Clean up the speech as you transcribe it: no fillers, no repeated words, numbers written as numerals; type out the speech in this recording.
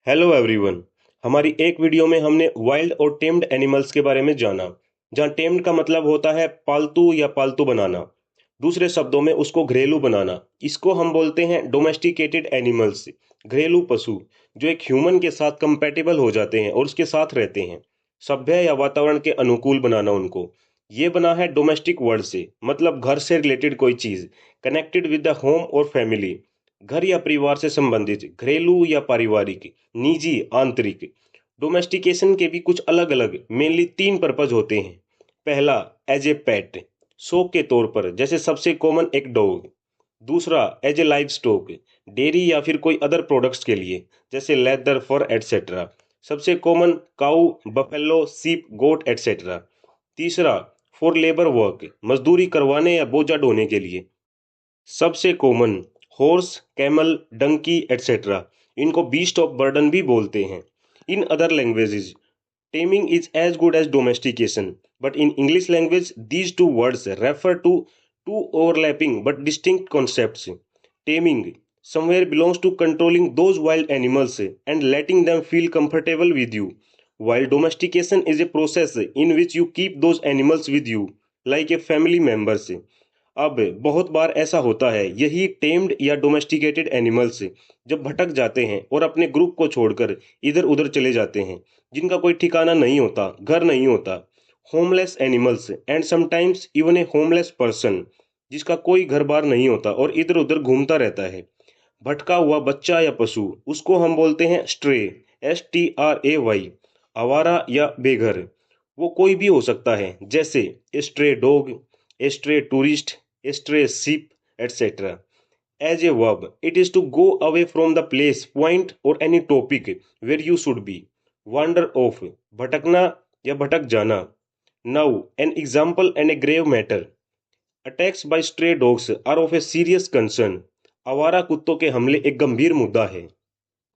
Hello everyone. हमारी एक video में हमने वाइल्ड और टेम्ड एनिमल्स के बारे में जाना, जहाँ टेम्ड का मतलब होता है पालतू या पालतू बनाना। दूसरे शब्दों में उसको घरेलू बनाना। इसको हम बोलते हैं डोमेस्टिकेटेड एनिमल्स, घरेलू पशु, जो एक ह्यूमन के साथ कंपेटेबल हो जाते हैं और उसके साथ रहते हैं। सभ्य या वातावरण के अनुकूल बनाना उनको। ये बना है डोमेस्टिक वर्ड से, मतलब घर से रिलेटेड कोई चीज़, कनेक्टेड विद द होम और फैमिली। घर या परिवार से संबंधित, घरेलू या पारिवारिक, निजी, आंतरिक। डोमेस्टिकेशन के भी कुछ अलग अलग मेनली तीन पर्पज होते हैं। पहला, एज ए पेट, शौक के तौर पर, जैसे सबसे कॉमन एक डॉग। दूसरा, as a livestock, dairy या फिर कोई अदर प्रोडक्ट्स के लिए, जैसे लेदर, फर एटसेट्रा। सबसे common cow, buffalo, sheep, goat etcetera. तीसरा, फॉर लेबर वर्क, मजदूरी करवाने या बोझा ढोने के लिए। सबसे common horse, camel, donkey etcetera. इनको बीस्ट ऑफ बर्डन भी बोलते हैं। In other languages, taming is as good as domestication, but in English language these two words refer to two overlapping but distinct concepts. Taming somewhere belongs to controlling those wild animals and letting them feel comfortable with you, while domestication is a process in which you keep those animals with you like a family members. अब बहुत बार ऐसा होता है, यही tamed या domesticated animals जब भटक जाते हैं और अपने ग्रुप को छोड़कर इधर उधर चले जाते हैं, जिनका कोई ठिकाना नहीं होता, घर नहीं होता। Homeless animals and sometimes even a homeless person, जिसका कोई घर बार नहीं होता और इधर उधर घूमता रहता है। भटका हुआ बच्चा या पशु, उसको हम बोलते हैं स्ट्रे, STRAY। आवारा या बेघर, वो कोई भी हो सकता है, जैसे stray dog, stray tourist, stray sheep, etc. As a verb, it is to go away from the place, point or any topic where you should be. Wander off, भटकना या भटक जाना। Now, an example and a grave matter. Attacks by stray dogs are of a serious concern. आवारा कुत्तों के हमले एक गंभीर मुद्दा है।